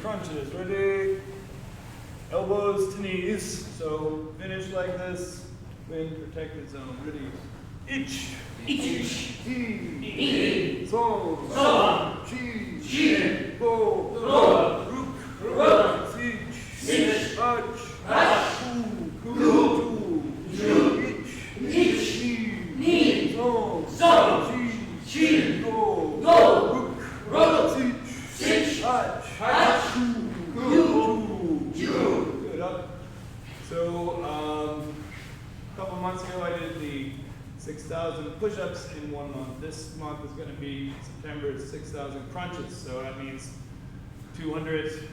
crunches. Ready? Elbows to knees. So finish like this. Win protected zone. Ready? Ich. He. So. Chi. Go. Rook. Sich. Ach. Ku. Ich. Ni. So. Chi. Go. Rook. Sich. Ach. Ku. Good. Up. So, a couple months ago I did the 6,000 push-ups in 1 month. This month is going to be September, it's 6,000 crunches. So that means 200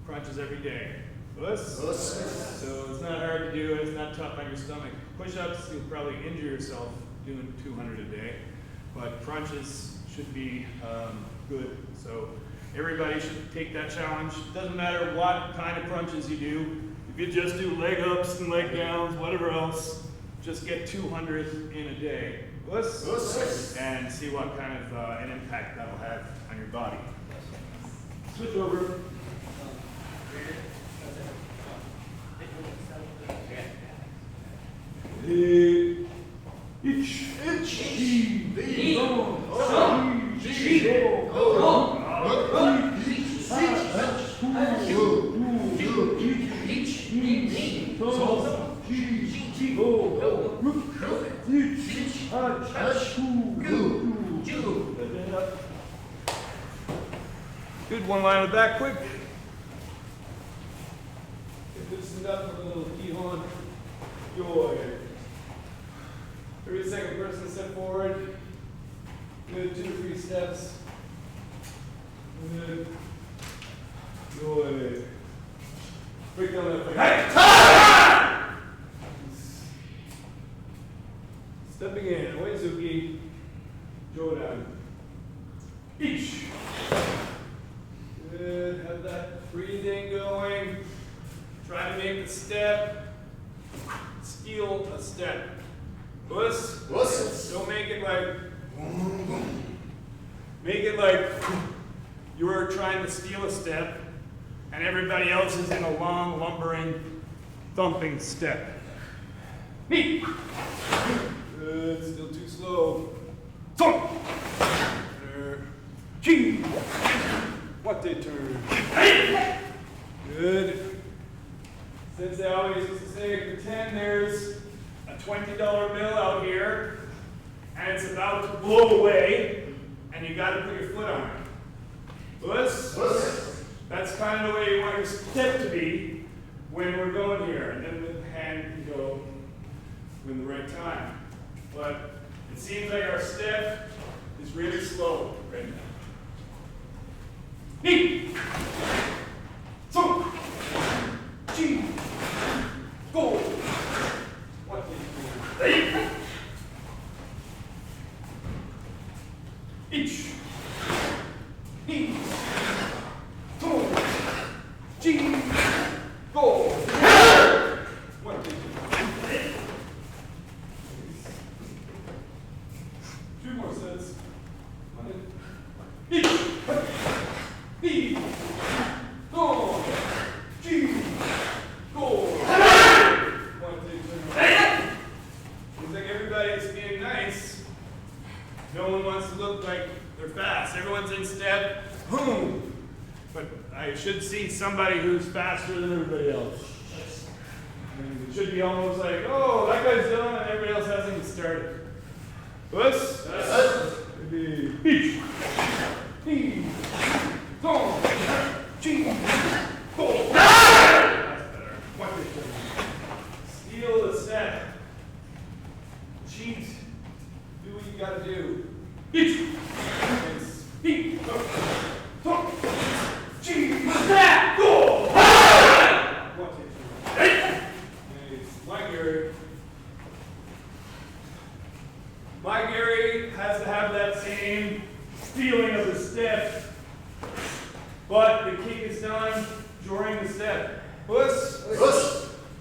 crunches every day. So it's not hard to do and it's not tough on your stomach. Push-ups, you'll probably injure yourself doing 200 a day. But crunches should be good. So everybody should take that challenge. Doesn't matter what kind of crunches you do. If you just do leg ups and leg downs, whatever else, just get 200 in a day. And see what kind of an impact that'll have on your body. Switch over. Good, one line on the back, quick. Loosen it up with a little Shihan. Joy. 30-second person step forward. Good, 2 to 3 steps. Good. Joy. Break down that leg. Hey! Stepping in, Oizuki. Jodan. Each. Good, have that breathing going. Try to make the step. Steal a step. Don't make it like. Make it like you were trying to steal a step and everybody else is in a long, lumbering, thumping step. Knee. Good, still too slow. Thump. Chi. What they turn. Good. Sensei always used to say, pretend there's a $20 bill out here and it's about to blow away and you got to put your foot on it. That's kind of the way you want your step to be when we're going here. And then the hand can go in the right time. But it seems like our step is really slow right now. Knee. So. Chi. Go. What is it? Each. Knee. So. Chi. Go. What is it? 2 more sets. Each. Knee. Go. Chi. Go. 1, 2, 3. Seems like everybody's being nice. No one wants to look like they're fast. Everyone's in step. Boom. But I should see somebody who's faster than everybody else. It should be almost like, oh, that guy's done and everybody else hasn't even started. Maybe. Each. Knee. Go. Chi. Go. That's better. What they do? Steal the step. Cheat. Do what you gotta do. Each. Speak. Talk. Cheat. Go. What they do? My Gary. My Gary has to have that same feeling of the step, but the kick is done during the step.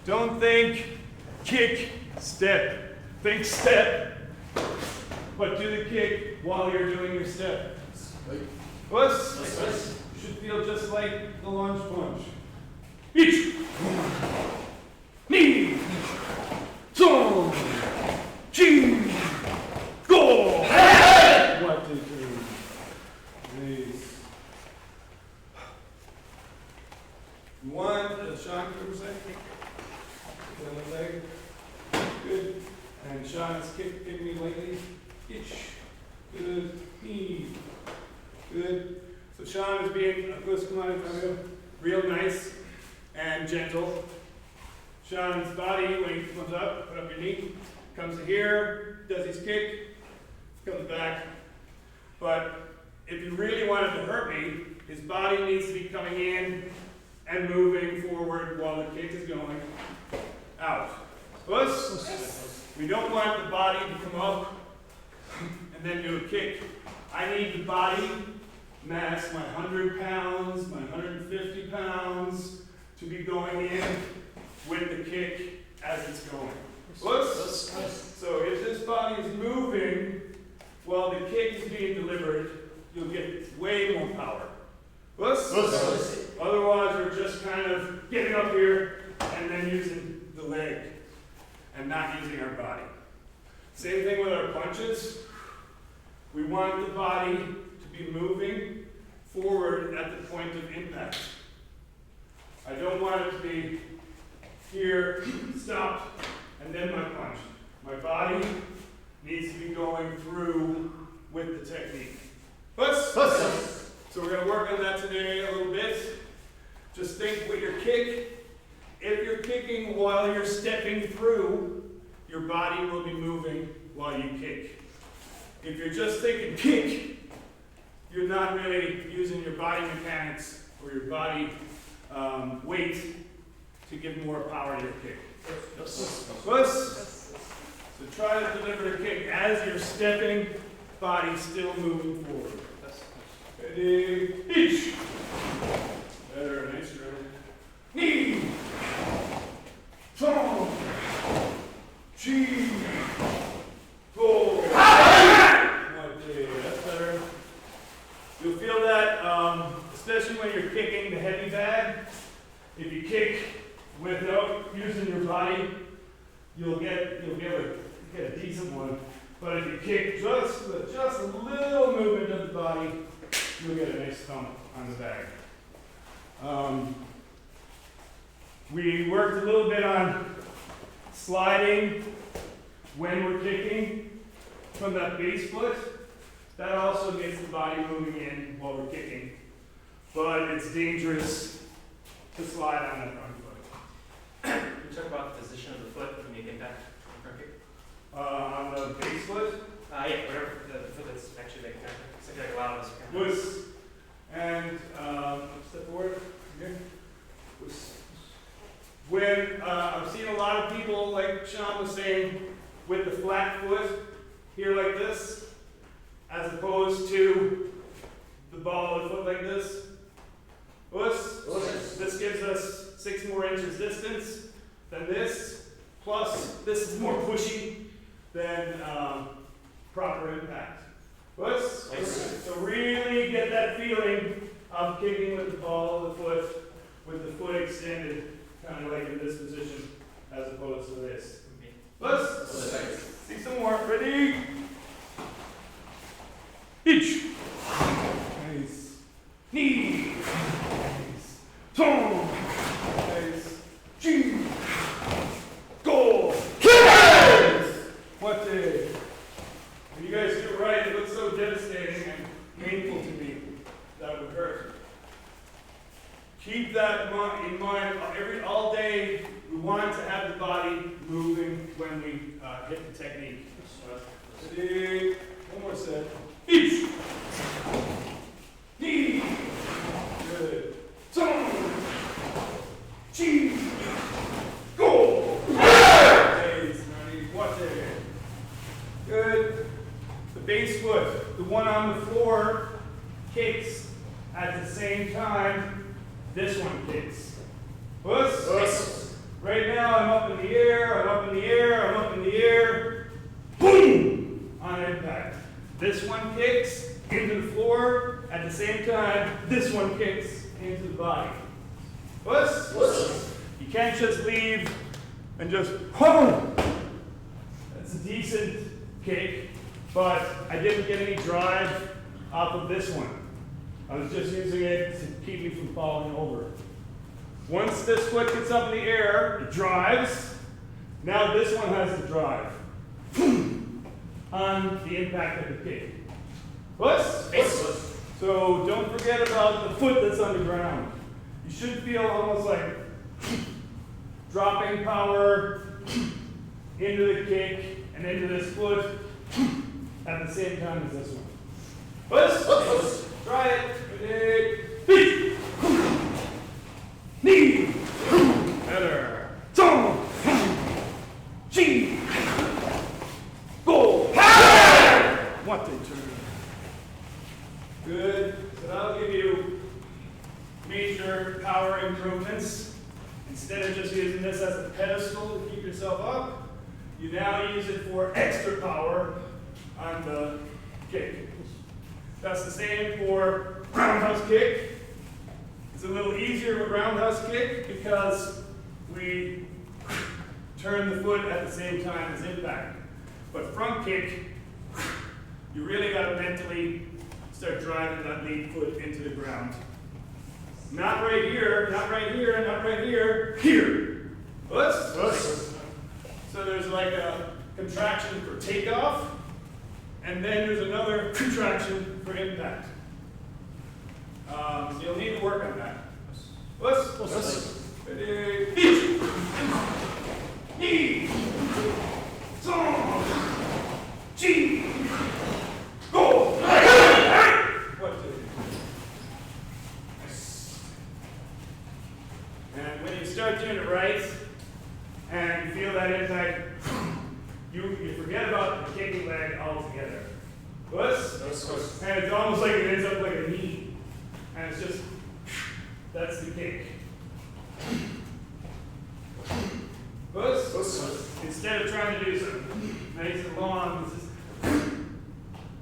Don't think kick, step. Think step, but do the kick while you're doing your step. should feel just like the lunge punch. Ich, ni, so, chi, go. 1, 2, 3. Nice. You want Sean, what was that? The other leg. Good. And Sean has kicked me lately. Ich. Good. Knee. Good. So Sean is being, come on in front of you, real nice and gentle. Sean's body, when he comes up, put up your knee, comes to here, does his kick, comes back. But if you really wanted to hurt me, his body needs to be coming in and moving forward while the kick is going out. Puss. We don't want the body to come up and then do a kick. I need the body mass, my 100 pounds, my 150 pounds, to be going in with the kick as it's going. Puss. So if this body is moving while the kick is being delivered, you'll get way more power. Puss. Otherwise, we're just kind of getting up here and then using the leg and not using our body. Same thing with our punches. We want the body to be moving forward at the point of impact. I don't want it to be here, stopped, and then my punch. My body needs to be going through with the technique. Puss. So we're going to work on that today a little bit. Just think with your kick, if you're kicking while you're stepping through, your body will be moving while you kick. If you're just thinking kick, you're not really using your body mechanics or your body weight to give more power to your kick. Puss. So try to deliver the kick as you're stepping, body still moving forward. Ready, each. Better, nicer. Knee. Strong. Chi. Go. Okay, that's better. You'll feel that, especially when you're kicking the heavy bag. If you kick without using your body, you'll get a decent one. But if you kick just with just a little movement of the body, you'll get a nice thump on the bag. We worked a little bit on sliding when we're kicking from that base foot. That also gets the body moving in while we're kicking. But it's dangerous to slide on that front foot. Can you talk about the position of the foot when you impact front kick? On the base foot? Yeah, whatever the foot that's actually making contact. It's like a lot of us. Was, and step forward again. When I've seen a lot of people, like Sean was saying, with the flat foot here like this, as opposed to the ball of the foot like this. This gives us 6 more inches distance than this. Plus, this is more pushy than proper impact. So really get that feeling of kicking with the ball of the foot, with the foot extended, kind of like in this position, as opposed to this. See some more. Ready? Each. Nice. Knee. Nice. Tongue. Nice. Chi. Go. Nice. What the? When you guys do it right, it looks so devastating and painful to me. That would hurt. Keep that in mind all day. We want to have the body moving when we hit the technique. Ready? One more set. Each. Knee. Good. Tongue. Chi. Go. Nice. What the? Good. The base foot, the one on the floor, kicks at the same time this one kicks. Puss. Right now I'm up in the air, I'm up in the air, I'm up in the air. Boom! On impact. This one kicks into the floor at the same time, this one kicks into the body. Puss. You can't just leave and just, whoa! That's a decent kick, but I didn't get any drive off of this one. I was just using it to keep me from falling over. Once this foot gets up in the air, it drives. Now this one has the drive on the impact of the kick. Puss. So don't forget about the foot that's on the ground. You should feel almost like dropping power into the kick and into this foot at the same time as this one. Puss. Try it. Ready. Knee. Better. Song. Chi. Go. What they turn. Good. So that'll give you major power improvements. Instead of just using this as a pedestal to keep yourself up, you now use it for extra power on the kick. That's the same for roundhouse kick. It's a little easier with roundhouse kick because we turn the foot at the same time as impact. But front kick, you really got to mentally start driving that lead foot into the ground. Not right here, not right here, not right here, here. Puss. So there's like a contraction for takeoff, and then there's another contraction for impact. So you'll need to work on that. Puss. Ready. Knee. Song. Chi. Go. What do? And when you start doing it right, and you feel that impact, you forget about the kicking leg altogether. Puss. And it's almost like it ends up like a knee. And it's just, that's the kick. Puss. Instead of trying to do something nice and long, it's just,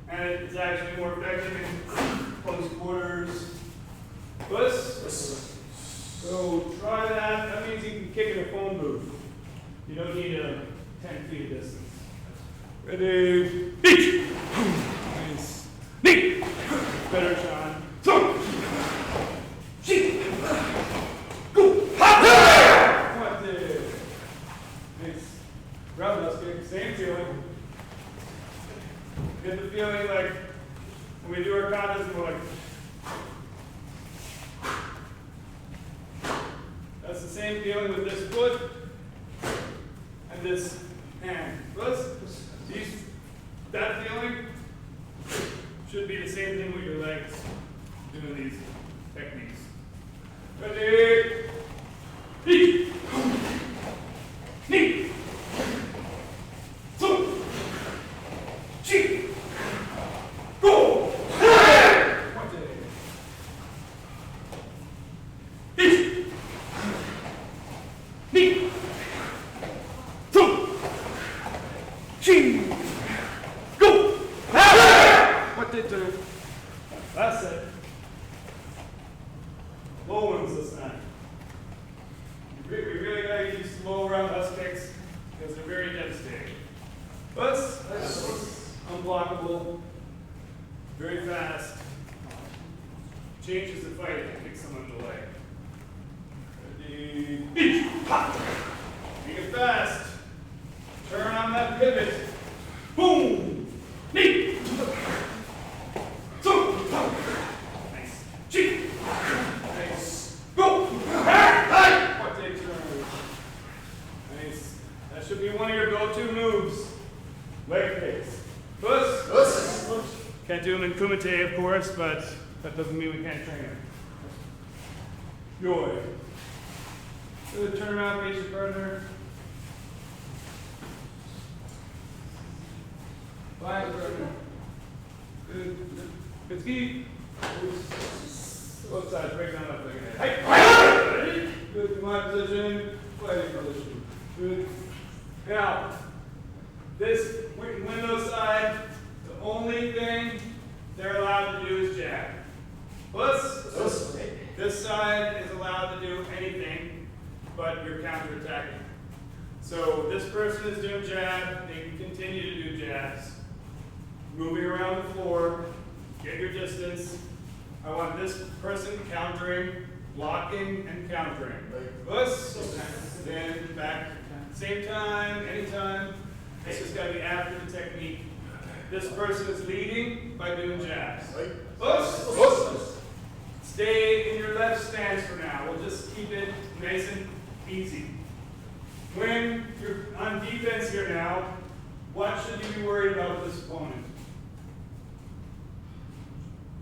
and it's actually more effective in close quarters. Puss. So try that. That means you can kick in a phone booth. You don't need a 10 feet of distance. Ready? Each. Nice. Knee. Better, Sean. So. She. Go. Ha! What the? Nice. Roundhouse kick. Same feeling. Get the feeling like when we do our katas, we're like. That's the same feeling with this foot and this hand. That feeling should be the same thing with your legs doing these techniques. Ready? Knee. Knee. So. Chi. Go. One day. Each. Knee. So. Chi. Go. What they do? That's it. Low ones this time. We really gotta use slow roundhouse kicks because they're very devastating. That's unblockable, very fast. Changes the fight if you kick someone in the leg. Ready? Each. Pop. Make it fast. Turn on that pivot. Boom. Knee. So. Nice. Chi. Nice. Go. What they turn. Nice. That should be one of your go-to moves. Leg kicks. Puss. Can't do them in kumite, of course, but that doesn't mean we can't train them. Joy. Good. Turn around, face your partner. Fly the partner. Good. Good ski. Both sides. Break down left leg ahead. Hey. Good. Come on, position. Fighting position. Good. Now, this window side, the only thing they're allowed to do is jab. Plus, this side is allowed to do anything, but you're counterattacking. So this person is doing jab, they can continue to do jabs. Moving around the floor, get your distance. I want this person countering, blocking, and countering. Plus, then back, same time, anytime. This has got to be after the technique. This person is leading by doing jabs. Plus, stay in your left stance for now. We'll just keep it nice and easy. When you're on defense here now, what should you be worried about with this opponent?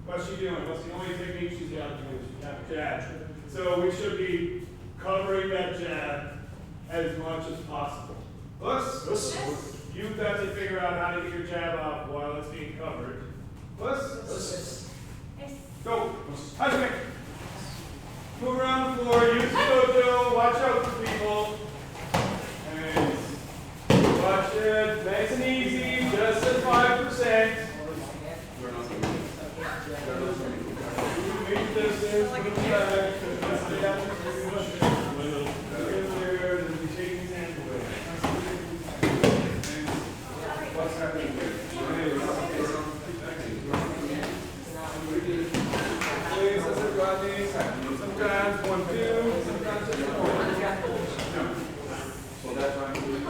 What's she doing? What's the only technique she's got to do? She's got a jab. So we should be covering that jab as much as possible. Plus, you've got to figure out how to get your jab off while it's being covered. Plus, go. Hajime. Move around the floor. Use the dojo. Watch out for people. And watch it. Nice and easy. Just at 5%. Make distance. Move back. Stay out of the there. And be taking his hands away. What's happening here? Sometimes 1, 2, sometimes just 4. So that's why I'm doing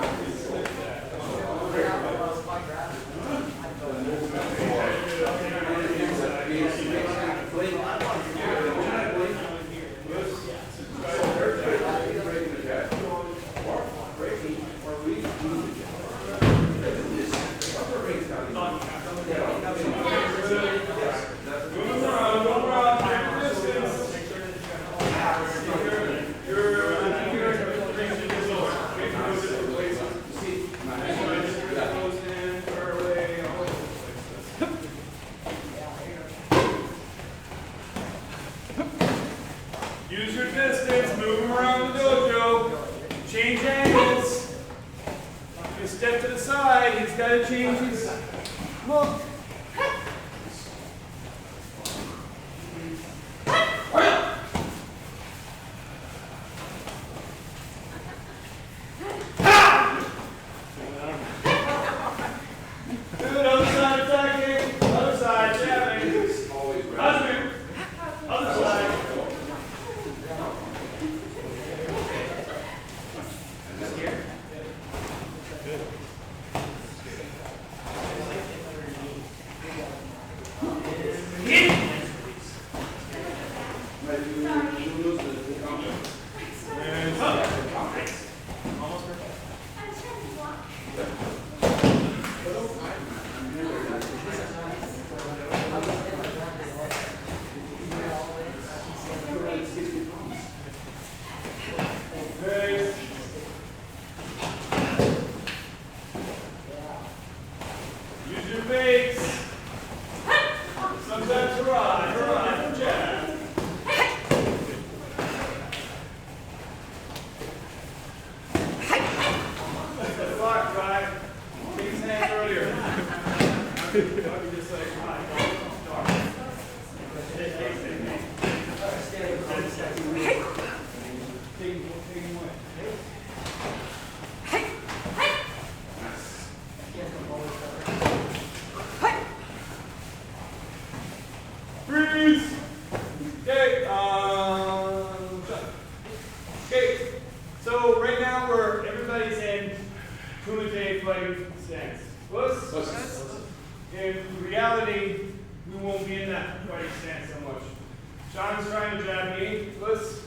use your distance, move him around the dojo, change angles. You step to the side, he's got to change his look. Good, other side attacking, other side jabbing. Husband, other side. Use your fakes. Sometimes hurrah, jab. That's a block, right? Take his hands earlier. I'll be just like, come on. Take him away. Freeze! Okay, okay, so right now everybody's in kumite fighting stance. Plus, in reality, we won't be in that fighting stance so much. Sean's trying to jab me. Plus,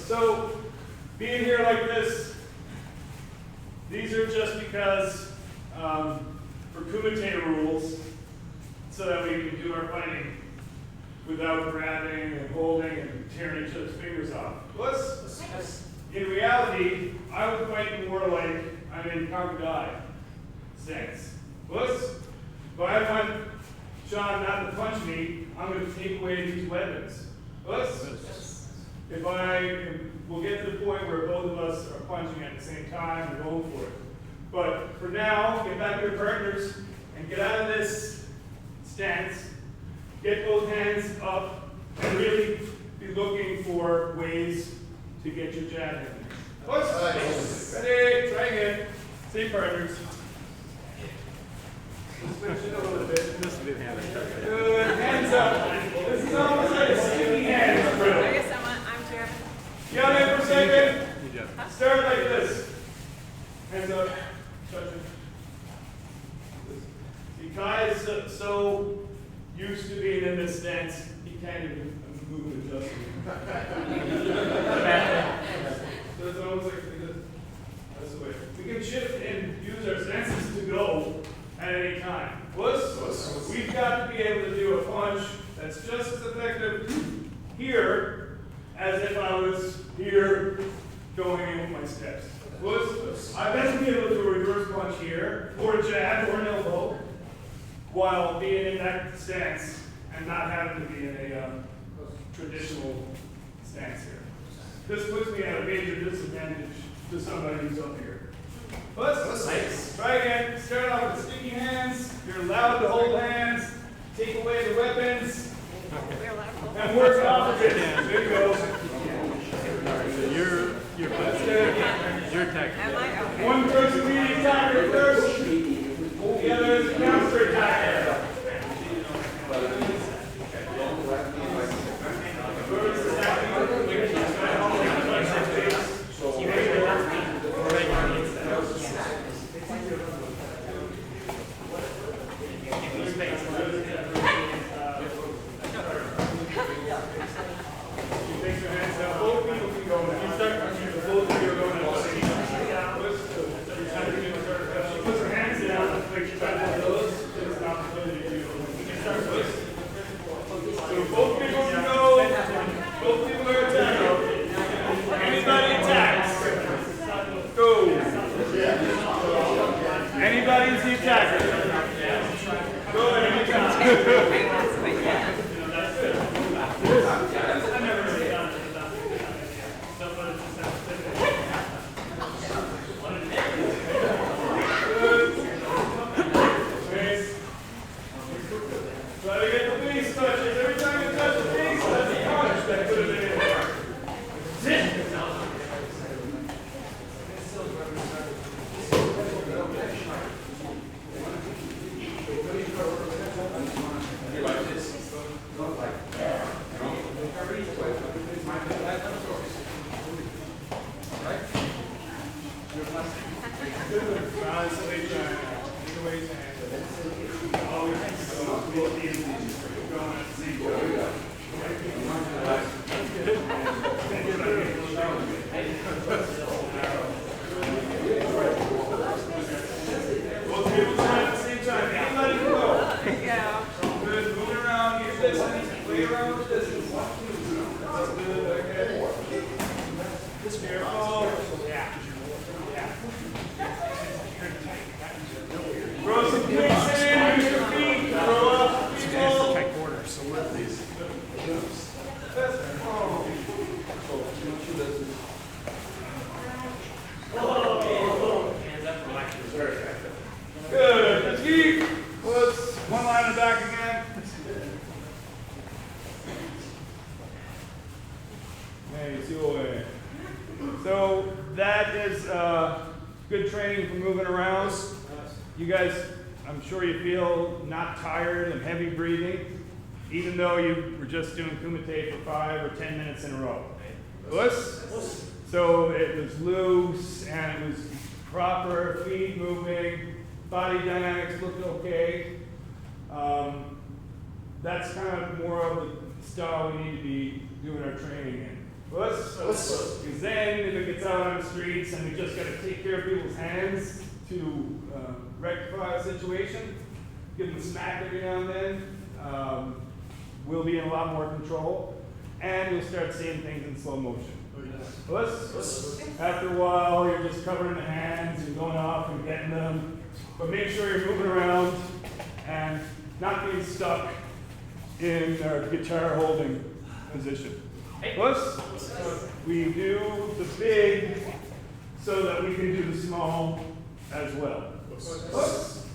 so being here like this, these are just because for kumite rules, so that we can do our fighting without grabbing and holding and tearing each other's fingers off. Plus, in reality, I would fight more like I'm in Kankudai stance. Plus, if I want Sean not to punch me, I'm going to take away these weapons. Plus, we'll get to the point where both of us are punching at the same time and going for it. But for now, get back to your partners and get out of this stance. Get both hands up and really be looking for ways to get your jab in. Push. Ready, try again. Same partners. Switch it a little bit. Good. Hands up. This is almost like a sticky hands drill. I guess I'm jabbing. Get on in for a second. Start like this. Hands up. Touch it. See, Kai is so used to being in this stance, he can't even move and adjust. So it's almost like this. That's the way. We can shift and use our senses to go at any time. We've got to be able to do a punch that's just as effective here as if I was here going in with my steps. I've got to be able to do a reverse punch here, or a jab, or an elbow, while being in that stance and not having to be in a traditional stance here. This puts me at a major disadvantage to somebody who's up here. Nice. Try again. Start off with sticky hands. You're allowed to hold hands. Take away the weapons. And work off of it. There you go. You're attacking. Am I? Okay. One person being attacker first. The other is a counter attacker. Anybody's the attacker. Go ahead, anytime. Try to get the face touches. Every time you touch the face, that's a punch that could have been in there. Good. Let's keep. One line in the back again. So that is good training for moving around. You guys, I'm sure you feel not tired and heavy breathing, even though you were just doing kumite for 5 or 10 minutes in a row. So it was loose and it was proper, feet moving, body dynamics looked okay. That's kind of more of the style we need to be doing our training in. Because then if it gets out on the streets and we just got to take care of people's hands to rectify a situation, give them a smack every now and then, we'll be in a lot more control and we'll start seeing things in slow motion. After a while, you're just covering the hands and going off and getting them, but make sure you're moving around and not being stuck in our guitar holding position. Plus, we do the big so that we can do the small as well. Plus.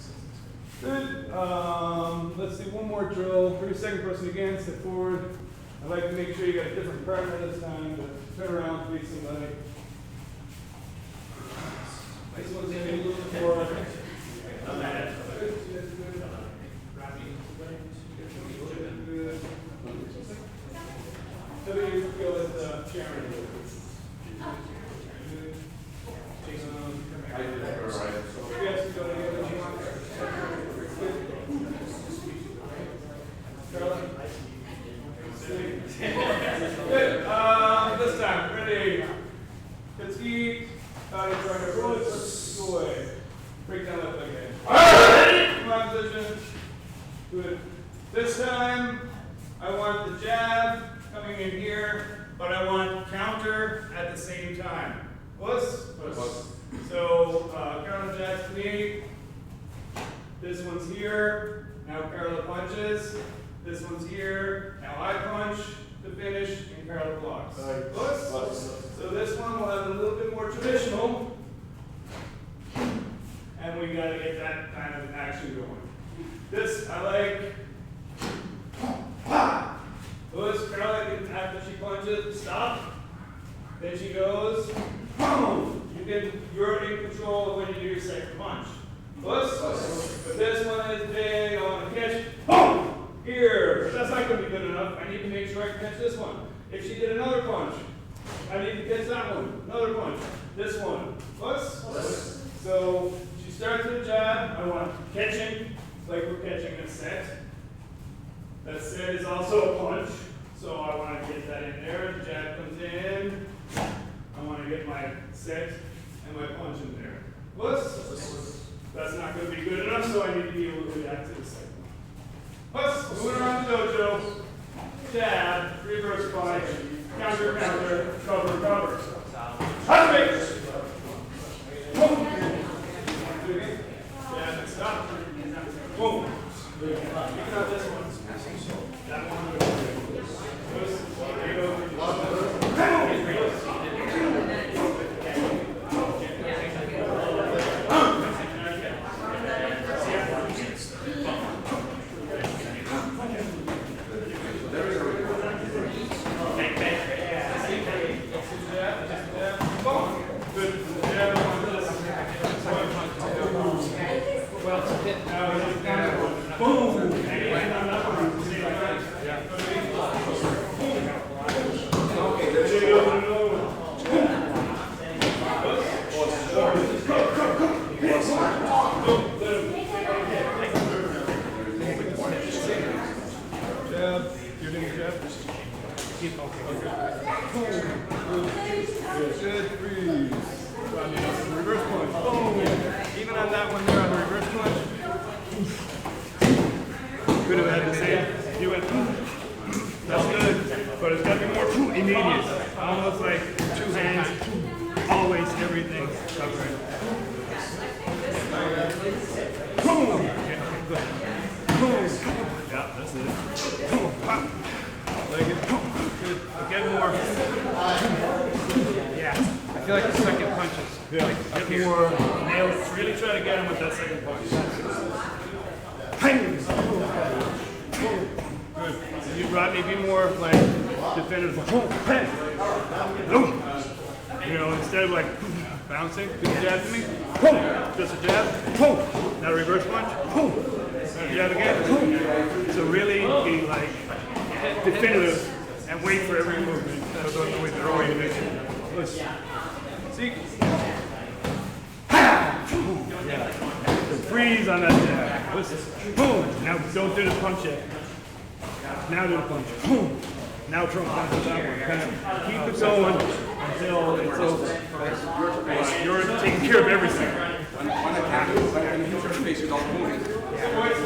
Good. Let's do one more drill. For your second person again, step forward. I'd like to make sure you got a different partner this time, but turn around, face somebody. This one's going to be a little bit more. Good. How do you feel with Sharon? I did that right. So we have to go together. Good. This time, ready? Let's eat. Try to roll it. Go away. Break down that leg again. Come on, position. Good. This time, I want the jab coming in here, but I want counter at the same time. Plus. So, counter jabs to me. This one's here. Now parallel punches. This one's here. Now I punch to finish in parallel blocks. Plus. So this one will have a little bit more traditional. And we got to get that kind of action going. This I like. Plus, parallel after she punches, stop. Then she goes. Boom! You're in control of when you do your second punch. Plus. But this one is big. I want to catch. Boom! Here. That's not going to be good enough. I need to make sure I can catch this one. If she did another punch, I need to catch that one. Another punch. This one. Plus. So she starts with a jab. I want catching, like we're catching a set. That set is also a punch. So I want to get that in there. The jab comes in. I want to get my set and my punch in there. Plus. That's not going to be good enough, so I need to be able to react to the second one. Plus, moving around the dojo. Jab, reverse punch, counter, counter, cover, cover. Husband! Jab and stop. Boom. You can have this one. That one. There you go. Instead of like bouncing, do a jab to me, boom, just a jab, boom, now reverse punch, boom, jab again, boom. So really be like definitive and wait for every movement. So don't do it the wrong way. See? Yeah. So freeze on that jab. Listen. Boom. Now don't do the punch yet. Now do the punch. Boom. Now throw punch with that one. Kind of keep it going until it's over. You're taking care of everything. When attack, when you hit your face, you're not moving.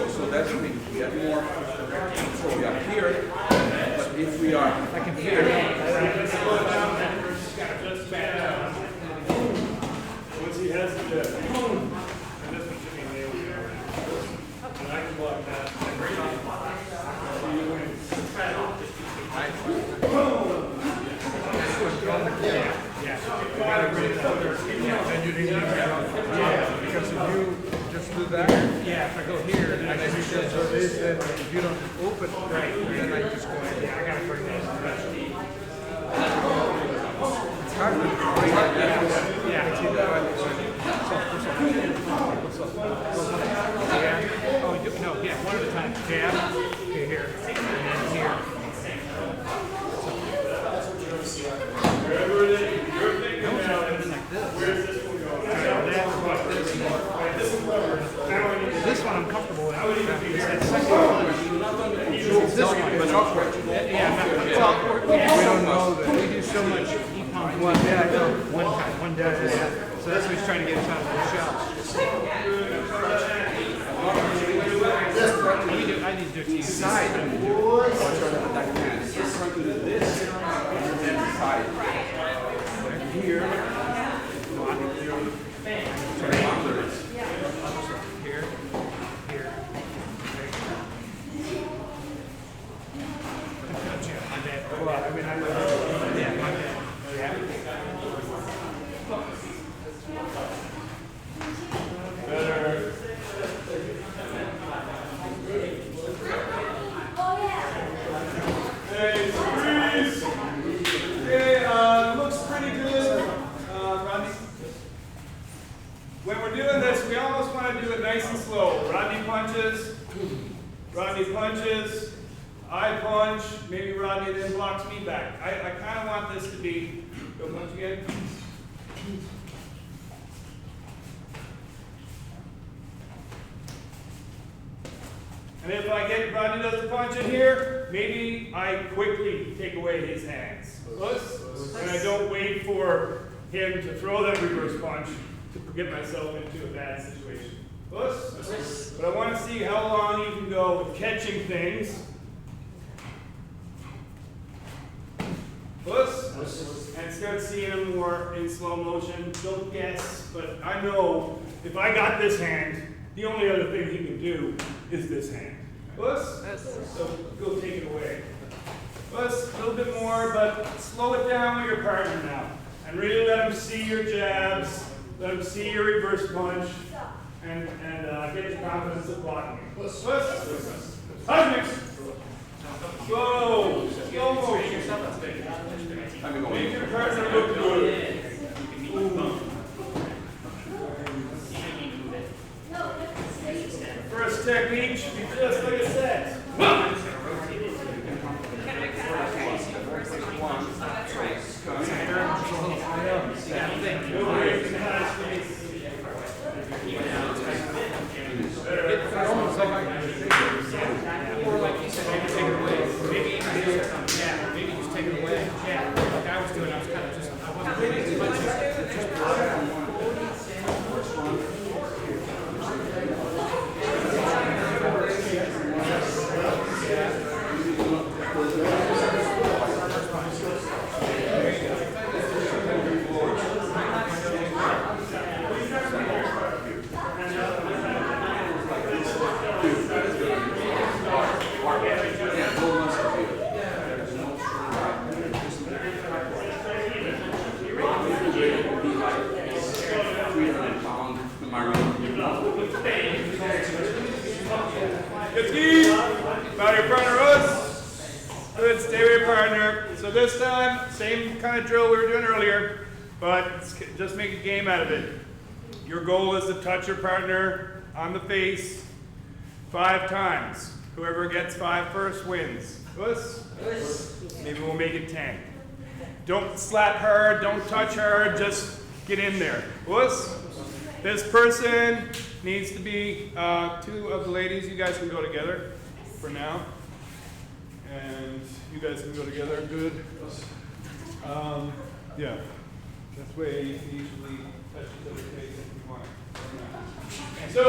So that's the thing. We have more. So we are here, but if we are here, once he has the jab, boom, and this one should be nailed. And I can block that. So you win. Boom. don't know that. We do so much e-pump. Well, yeah, I know. One day. So that's what he's trying to get us out of the shell. I need to do it to you. Side. Watch out at that hand. Just try to do this and then side. Here. Boundaries. Here. Here. My bad. Well, I mean, yeah, my bad. Yeah. Better. Hey, squeeze. Okay, looks pretty good. Rodney. When we're doing this, we almost want to do it nice and slow. Rodney punches, I punch, maybe Rodney then blocks me back. I kind of want this to be, go punch again. And if I get Rodney does the punch in here, maybe I quickly take away his hands. And I don't wait for him to throw that reverse punch to get myself into a bad situation. But I want to see how long you can go with catching things. And start seeing them more in slow motion. Don't guess, but I know if I got this hand, the only other thing he can do is this hand. So go take it away. A little bit more, but slow it down with your partner now. And really let him see your jabs, let him see your reverse punch, and get the confidence of blocking it. Hug mix. Slow motion. Make your partner look good. First technique should be just like a set. Or like you said, maybe take it away. Maybe just take it away. Yeah, like I was doing, I was kind of just, I wasn't really too much. About your partner, Russ. Good, stay with your partner. So this time, same kind of drill we were doing earlier, but just make a game out of it. Your goal is to touch your partner on the face 5 times. Whoever gets 5 first wins. Russ? Maybe we'll make it 10. Don't slap her, don't touch her, just get in there. Russ? This person needs to be 2 of the ladies. You guys can go together for now. And you guys can go together. Good. Yeah. This way you can usually touch each other's face if you want. So,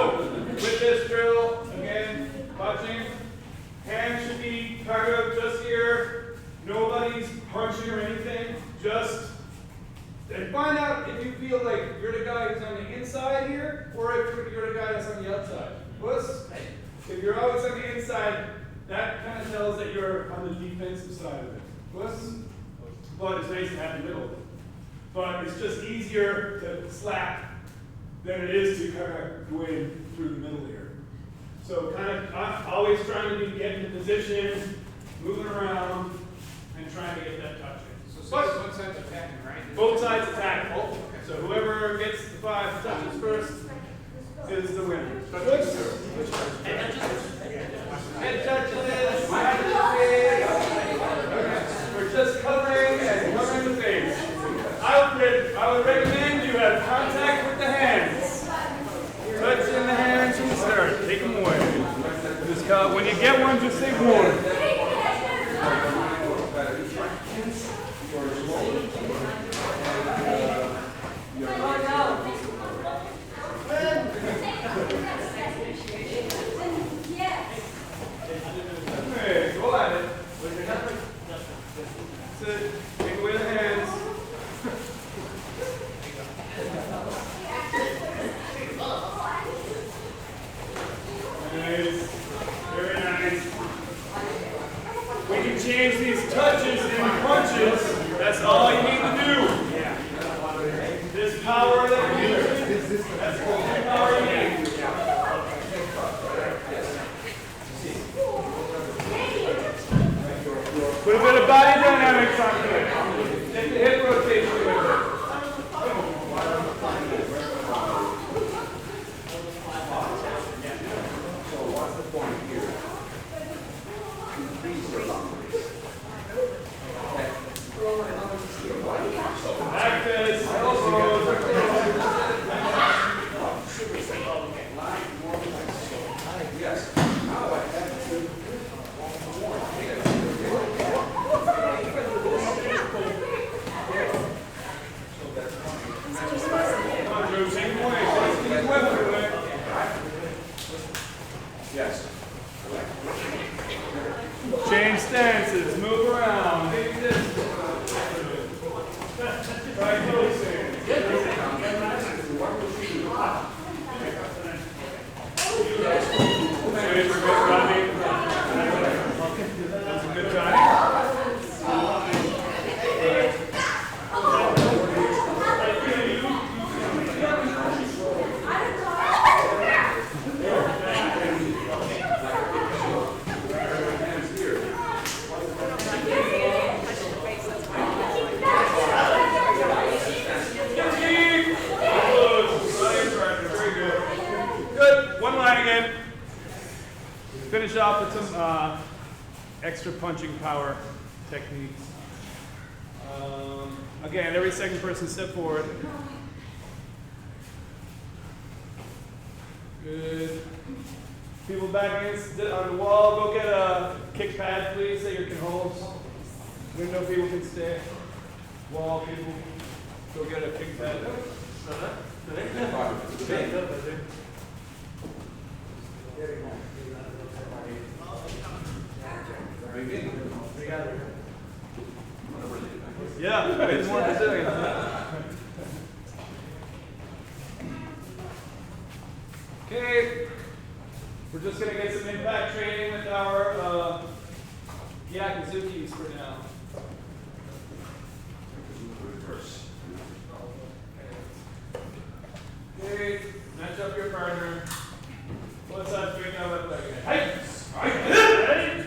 with this drill, again, watching, hands should be kind of just here. Nobody's punching or anything. Just and find out if you feel like you're the guy who's on the inside here, or if you're the guy that's on the outside. If you're always on the inside, that kind of tells that you're on the defensive side of it. But it's nice to have the middle. But it's just easier to slap than it is to kind of go in through the middle here. So kind of I'm always trying to get into position, moving around, and trying to get that touch in. So both sides attacking, right? Both sides attack. So whoever gets the 5 touches first is the winner. Head touches. We're just covering the face. I would recommend you have contact with the hands. Touch in the hands from the start. Take them away. Just when you get one, just say 1. We can change these touches into punches. That's all you need to do. This power that we're using, that's the only power you need. Put a bit of body dynamics on it. Take the hip rotation with it. Access, elbows. Yes. Yes. Change stances, move around. Try closing. Ready for good running? That's a good time. Finish off with some extra punching power techniques. Again, every second person step forward. Good. People back against on the wall, go get a kick pad, please, that you can hold. Window people can stay. Wall people, go get a kick pad. Yeah, it's more Brazilian. Okay, we're just going to get some impact training with our Yakuzukis for now. Okay, match up your partner. What's that doing now? Left leg again. Hey! Hey!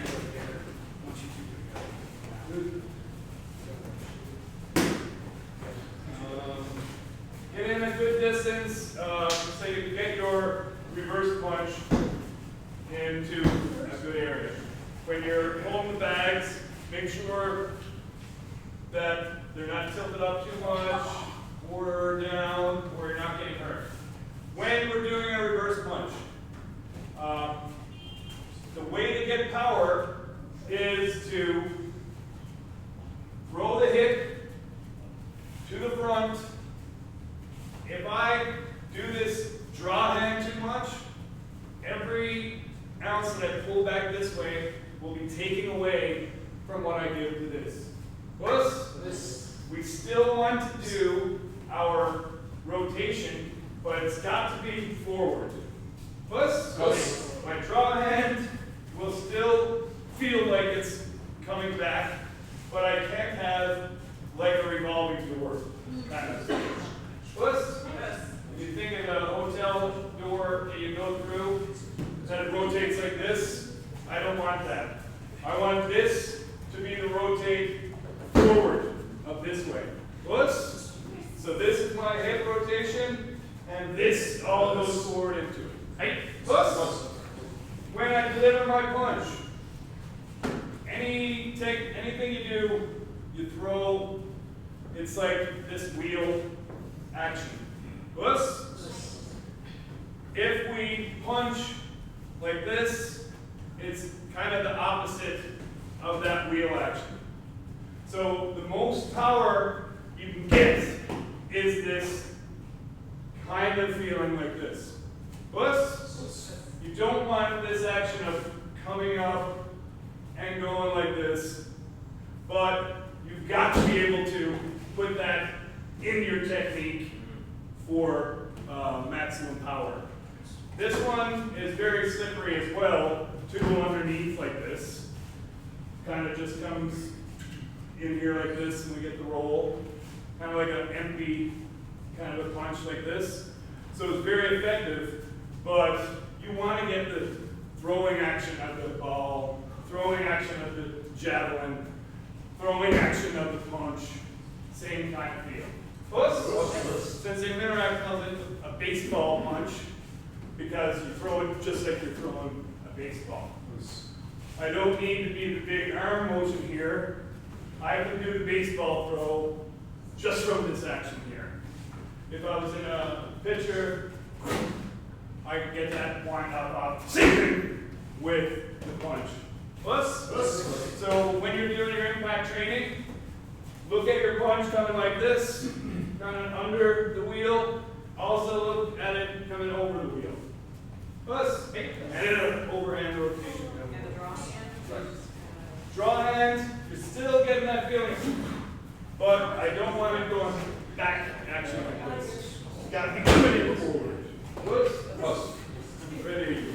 Get in a good distance so you can get your reverse punch into a good area. When you're holding the bags, make sure that they're not tilted up too much or down or you're not getting hurt. When we're doing a reverse punch, the way to get power is to throw the hip to the front. If I do this draw hand too much, every ounce that I pull back this way will be taken away from what I give to this. We still want to do our rotation, but it's got to be forward. My draw hand will still feel like it's coming back, but I can't have like a revolving door kind of thing. If you think of a hotel door that you go through, that it rotates like this, I don't want that. I want this to be the rotate forward of this way. So this is my hip rotation, and this all goes forward into it. Hey, when I deliver my punch, anything you do, you throw, it's like this wheel action. If we punch like this, it's kind of the opposite of that wheel action. So the most power you can get is this kind of feeling like this. You don't want this action of coming up and going like this, but you've got to be able to put that in your technique for maximum power. This one is very slippery as well to go underneath like this. kind of just comes in here like this and we get the roll. Kind of like an empty kind of a punch like this. So it's very effective, but you want to get the throwing action of the ball, throwing action of the javelin, throwing action of the punch, same kind of feel. Sensei Minorak calls it a baseball punch because you throw it just like you're throwing a baseball. I don't need to be the big arm motion here. I can do the baseball throw just from this action here. If I was in a pitcher, I could get that wind up sinking with the punch. So when you're doing your impact training, look at your punch coming like this, coming under the wheel. Also look at it coming over the wheel. And an overhand rotation. And the draw hand? Draw hand, you're still getting that feeling. But I don't want it going back action like this. You gotta be coming forward. Ready.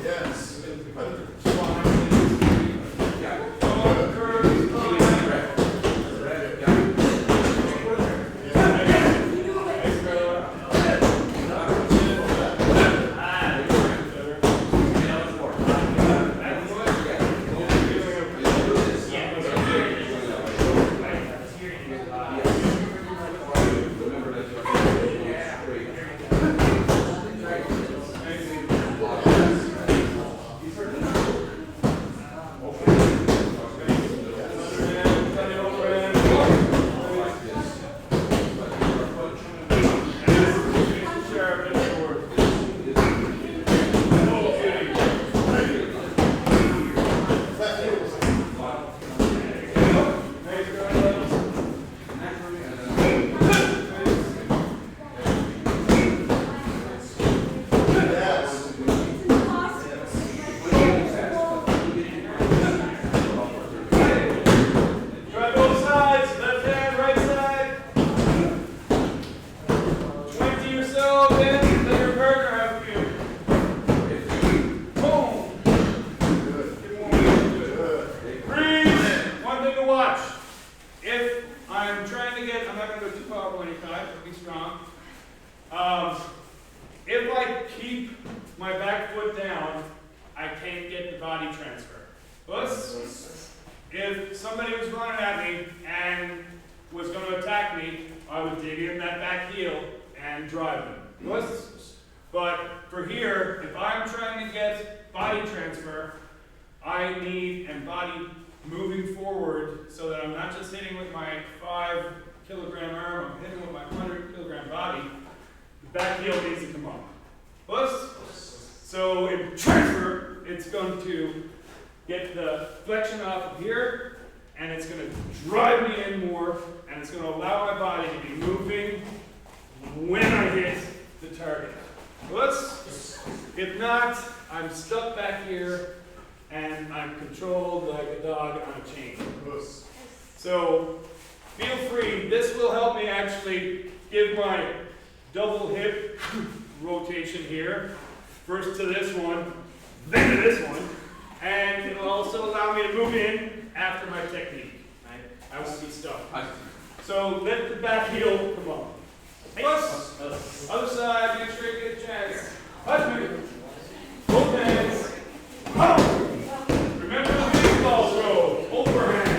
Yes. If I keep my back foot down, I can't get the body transfer. If somebody was running at me and was going to attack me, I would dig in that back heel and drive them. But for here, if I'm trying to get body transfer, I need and body moving forward so that I'm not just hitting with my 5 kilogram arm, I'm hitting with my 100 kilogram body. The back heel needs to come up. So in transfer, it's going to get the flexion off of here, and it's going to drive me in more, and it's going to allow my body to be moving when I hit the target. If not, I'm stuck back here, and I'm controlled like a dog on a chain. So feel free. This will help me actually give my double hip rotation here. First to this one, then to this one. And it will also allow me to move in after my technique. I won't be stuck. So let the back heel come up. Other side, make sure you get a chance. Touch me. Both hands. Remember the baseball throw. Overhand.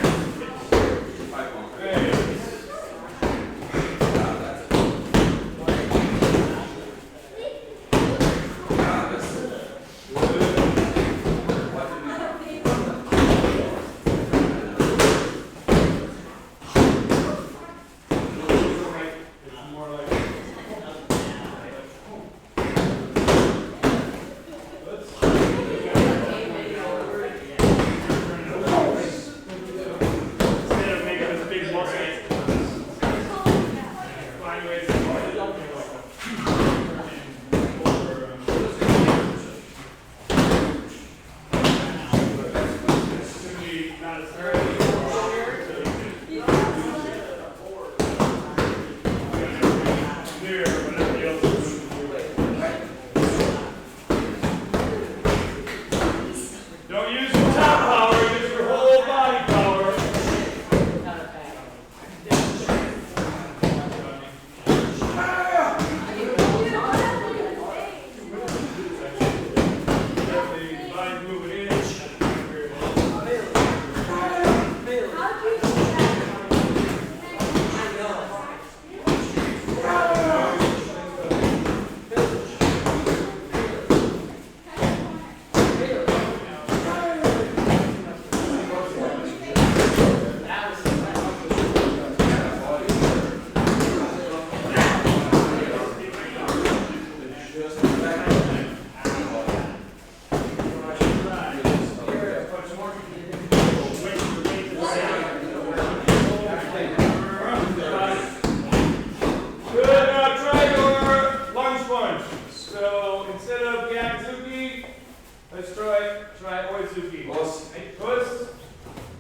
Hoizuki. Hey, Puss,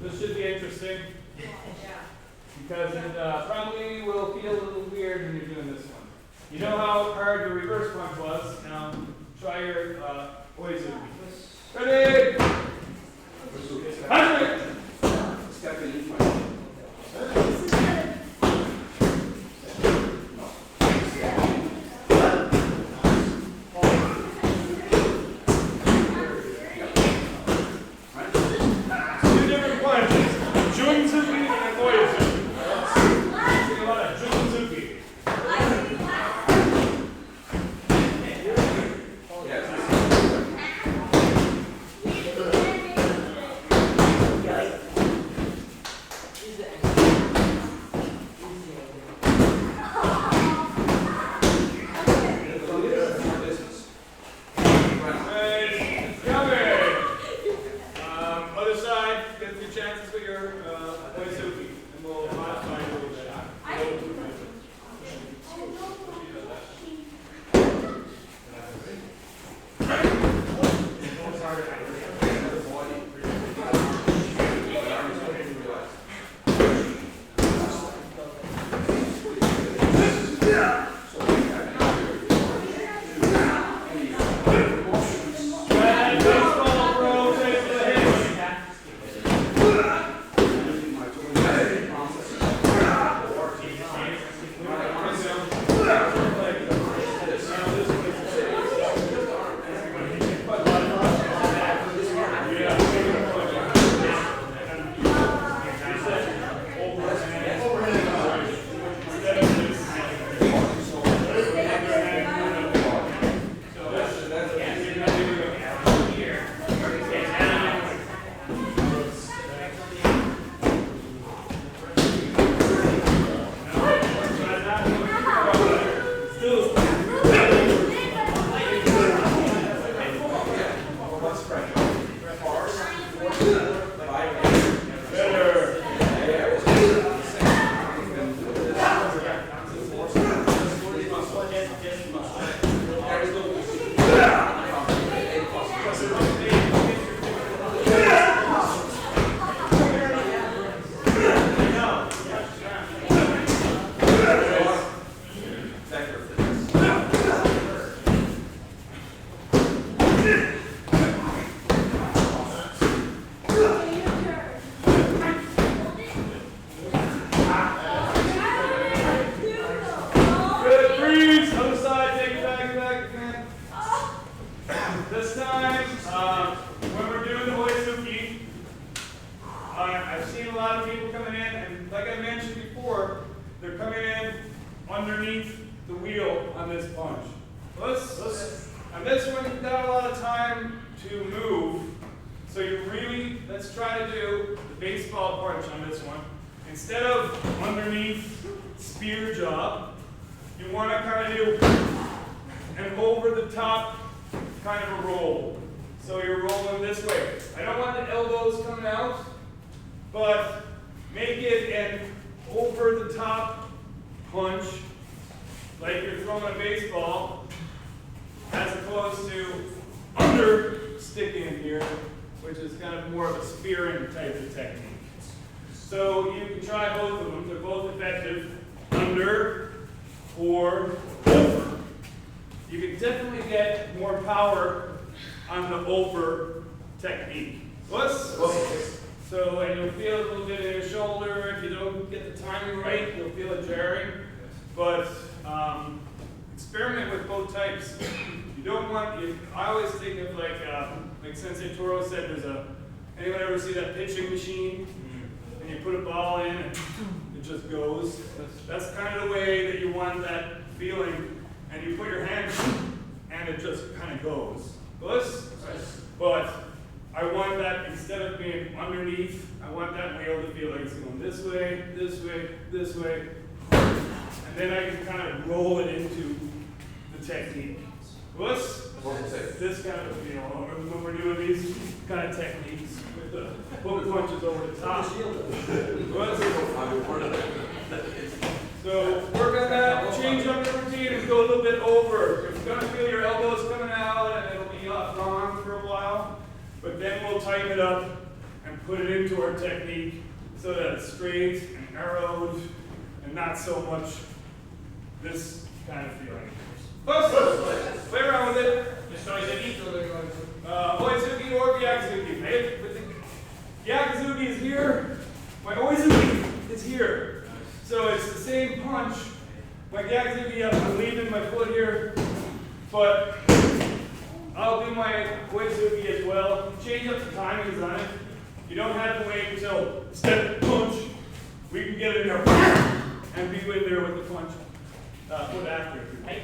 this should be interesting. Because it probably will feel a little weird when you're doing this one. You know how hard your reverse punch was? Now try your Hoizuki. Ready? Hundred! Underneath the wheel on this punch. And this one, you've got a lot of time to move. So you really, let's try to do the baseball punch on this one. Instead of underneath spear job, you want to kind of do an over the top kind of a roll. So you're rolling this way. I don't want the elbows coming out, but make it an over the top punch, like you're throwing a baseball, as opposed to under sticking here, which is kind of more of a spearing type of technique. So you can try both of them. They're both effective. Under or over. You can definitely get more power on the over technique. So, and you'll feel a little bit in your shoulder. If you don't get the timing right, you'll feel it jarring. But experiment with both types. You don't want, I always think of like Sensei Toru said, anyone ever see that pitching machine? And you put a ball in and it just goes. That's kind of the way that you want that feeling. And you put your hand and it just kind of goes. But I want that, instead of being underneath, I want that wheel to feel like it's going this way, this way, this way. And then I can kind of roll it into the technique. This kind of, when we're doing these kind of techniques with the hook punches over the top. So work on that, change up the routine and go a little bit over. You're going to feel your elbows coming out and it'll be gone for a while. But then we'll we'll tighten it up and put it into our technique so that it's straight and arrowed and not so much this kind of feeling. First, play around with it. Oizuki or Gyakuzuki. Gyakuzuki is here. My Oizuki is here. So it's the same punch. My Gyakuzuki, I'm leaving my foot here, but I'll do my Oizuki as well. Change up the timings on it. You don't have to wait until step punch. We can get in there and be in there with the punch foot after. Hey,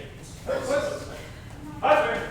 hot man.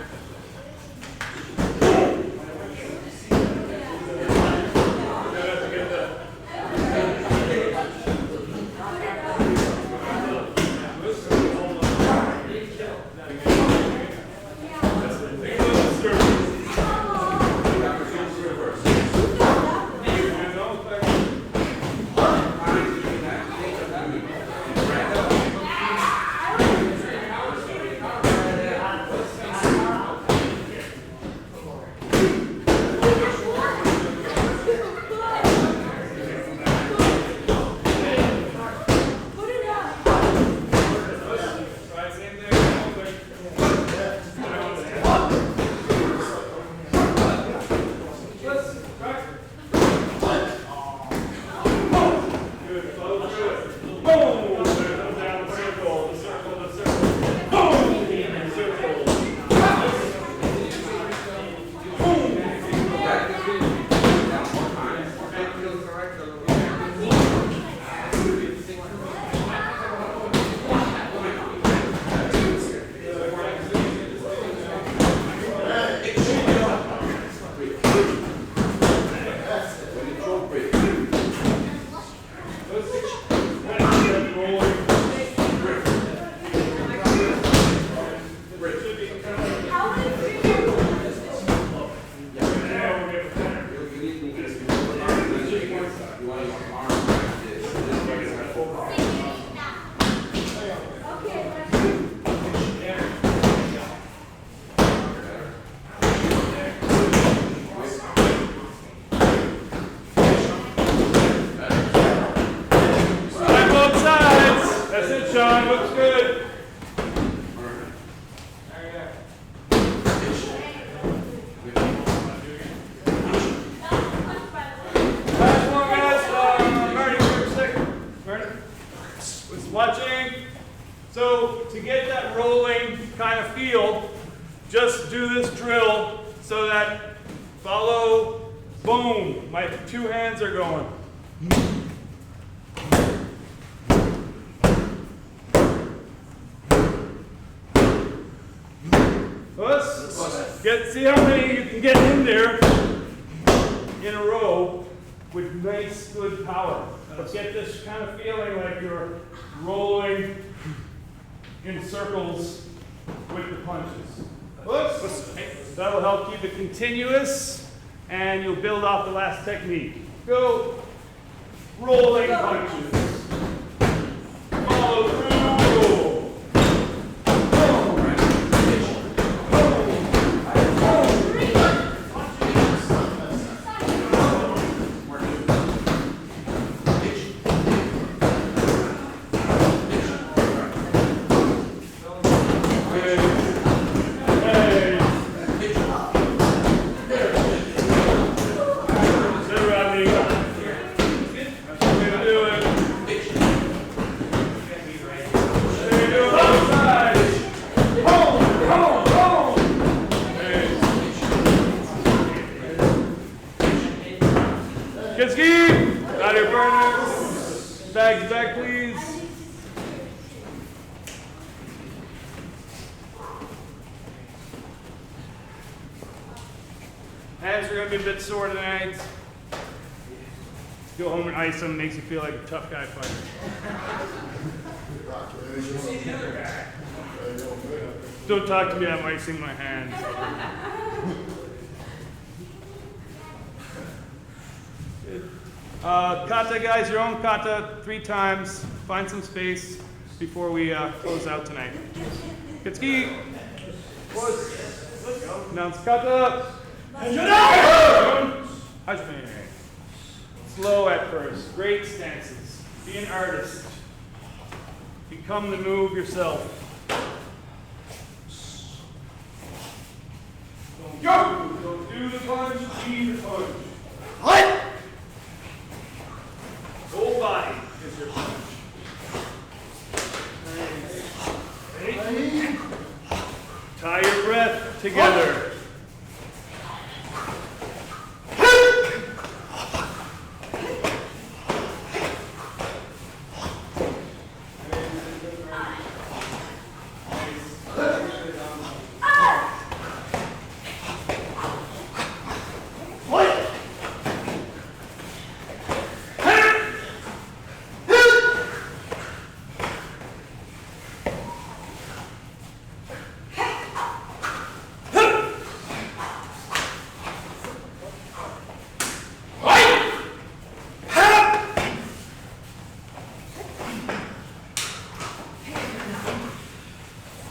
Just do this drill so that follow, boom, my two hands are going. See how many you can get in there in a row with nice, good power. But get this kind of feeling like you're rolling in circles with the punches. That'll help keep it continuous, and you'll build off the last technique. Go rolling punches. Follow through. Got your burners. Bags back, please. Hands are going to be a bit sore tonight. Go home and ice them. Makes you feel like a tough guy fighter. Don't talk to me. I'm icing my hands. Kata, guys, your own kata 3 times. Find some space before we close out tonight. Kitsuki. Announce kata. Hajime. Slow at first. Great stances. Be an artist. Become the move yourself. Don't go. Don't do the punch. Be the punch. What? Whole body is your punch. Nice. Tie your breath together.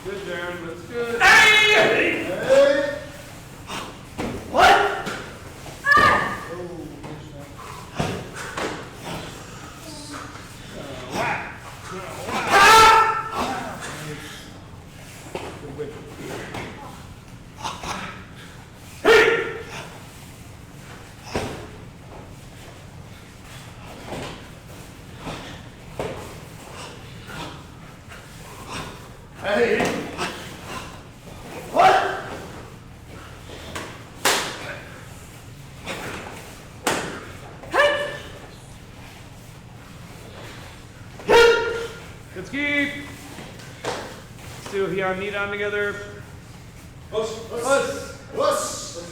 Good, Darren. That's good. What? Hey! What? Let's keep. Let's do Hihan Nidan together. Us.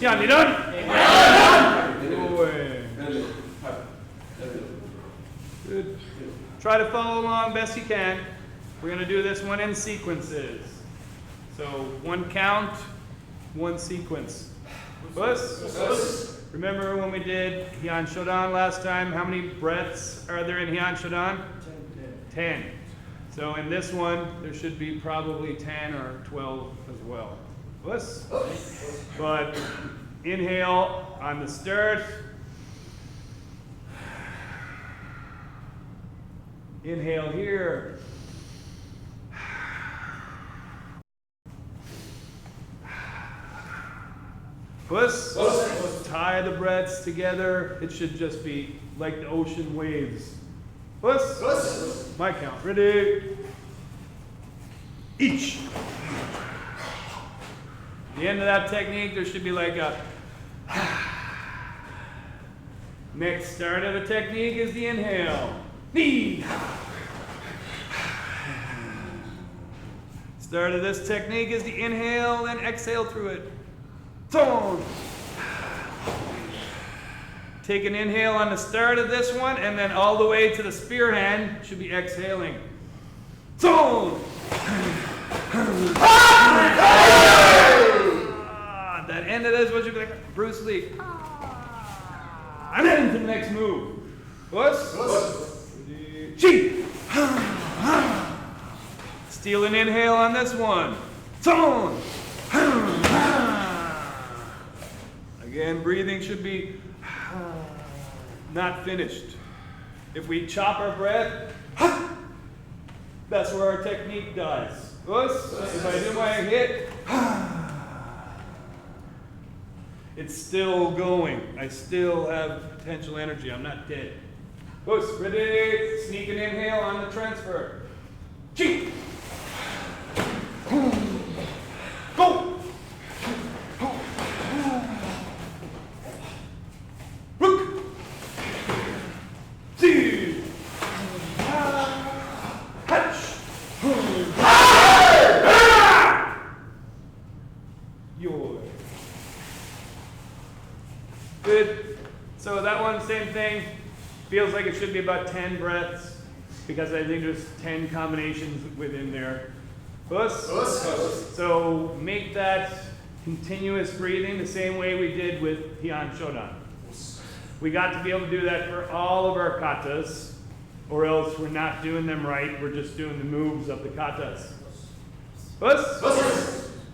Hihan Nidan. Away. Good. Try to follow along best you can. We're going to do this one in sequences. So one count, one sequence. Us. Remember when we did Hihan Shodan last time? How many breaths are there in Hihan Shodan? 10. So in this one, there should be probably 10 or 12 as well. Us. But inhale on the start. Inhale here. Puss. Tie the breaths together. It should just be like the ocean waves. Puss. My count. Ready? Each. The end of that technique, there should be like a. Next start of the technique is the inhale. Knee. Start of this technique is the inhale, then exhale through it. Tone. Take an inhale on the start of this one, and then all the way to the spear hand should be exhaling. Tone. That end of this was you like Bruce Lee. And then into the next move. Chi. Steal an inhale on this one. Tone. Again, breathing should be not finished. If we chop our breath, that's where our technique dies. If I do my hit, it's still going. I still have potential energy. I'm not dead. Ready? Sneak an inhale on the transfer. Chi. Go. Rook. See. Hatch. Your. Good. So that one, same thing. Feels like it should be about 10 breaths because I think there's 10 combinations within there. So make that continuous breathing the same way we did with Hihan Shodan. We got to be able to do that for all of our katas, or else we're not doing them right. We're just doing the moves of the katas.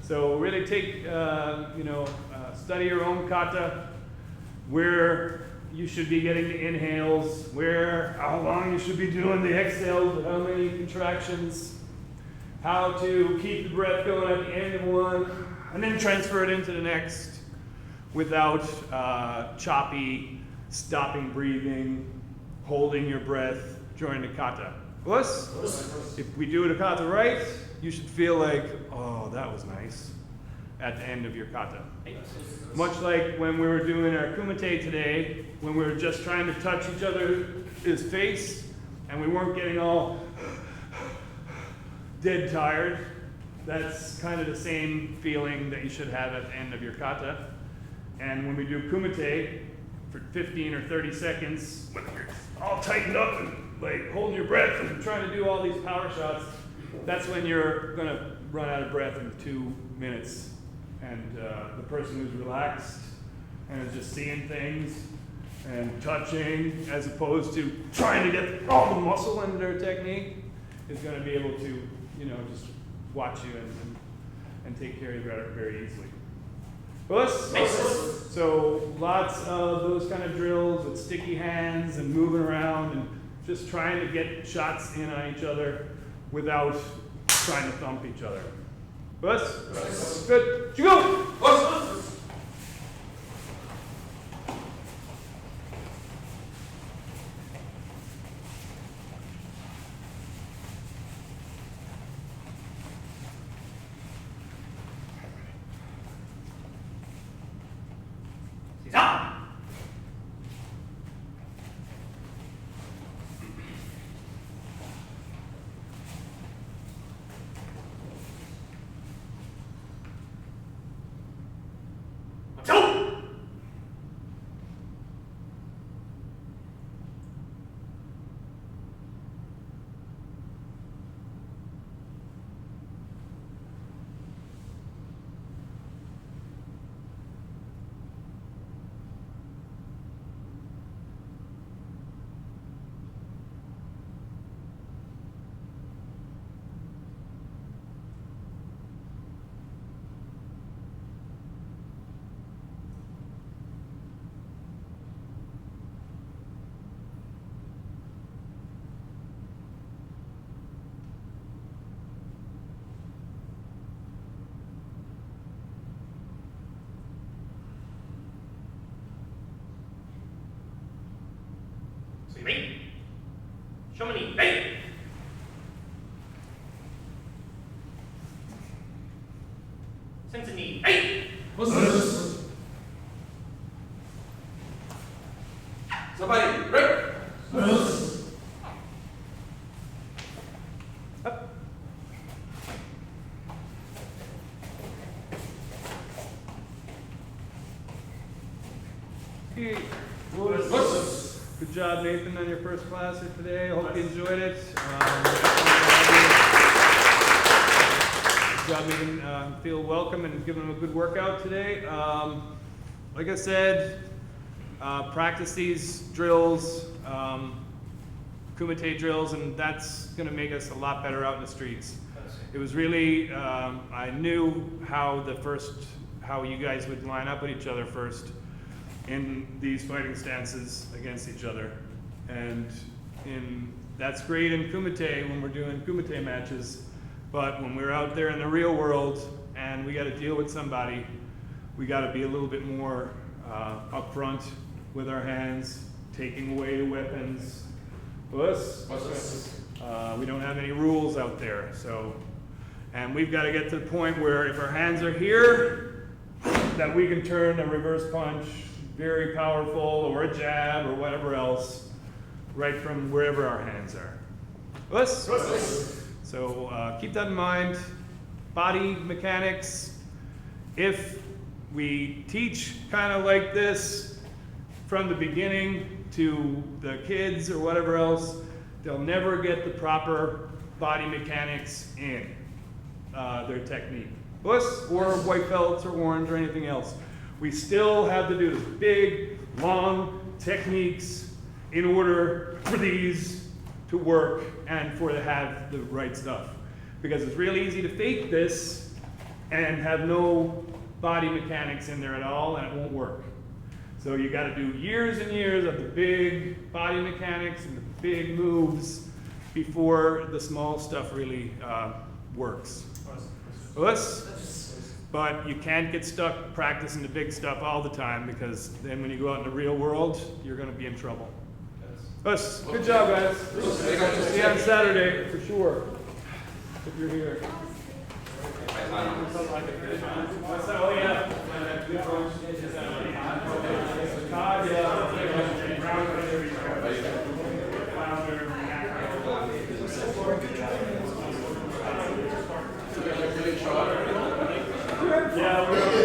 So really take, study your own kata. where you should be getting the inhales, how long you should be doing the exhales, with how many contractions, how to keep the breath going at the end of one, and then transfer it into the next without choppy, stopping breathing, holding your breath during the kata. Plus, if we do the kata right, you should feel like, oh, that was nice at the end of your kata. Much like when we were doing our kumite today, when we were just trying to touch each other's face and we weren't getting all dead tired. That's kind of the same feeling that you should have at the end of your kata. And when we do kumite for 15 or 30 seconds, when you're all tightened up and like holding your breath and trying to do all these power shots, that's when you're gonna run out of breath in 2 minutes. And the person who's relaxed and is just seeing things and touching as opposed to trying to get all the muscle into their technique is going to be able to, just watch you and take care of you very easily. So lots of those kind of drills with sticky hands and moving around and just trying to get shots in on each other without trying to thump each other. Good. You go. Ready? Show me, ready? Sensei knee, ready? Somebody, right? Good job, Nathan, on your first class here today. I hope you enjoyed it. Good job making feel welcome and giving them a good workout today. Like I said, practice these drills, kumite drills, and that's going to make us a lot better out in the streets. It was really, I knew how you guys would line up with each other first in these fighting stances against each other. And that's great in kumite when we're doing kumite matches, but when we're out there in the real world and we got to deal with somebody, we got to be a little bit more upfront with our hands, taking away weapons. We don't have any rules out there, and we've got to get to the point where if our hands are here, that we can turn a reverse punch, very powerful, or a jab, or whatever else, right from wherever our hands are. So keep that in mind. Body mechanics, if we teach kind of like this from the beginning to the kids or whatever else, they'll never get the proper body mechanics in their technique. Or white belts or orange or anything else. We still have to do this big, long techniques in order for these to work and for to have the right stuff. Because it's really easy to fake this and have no body mechanics in there at all, and it won't work. So you got to do years and years of the big body mechanics and the big moves before the small stuff really works. But you can't get stuck practicing the big stuff all the time, because then when you go out in the real world, you're going to be in trouble. Good job, guys. See you on Saturday for sure, if you're here. What's that? Oh, yeah. Todd, yeah, we're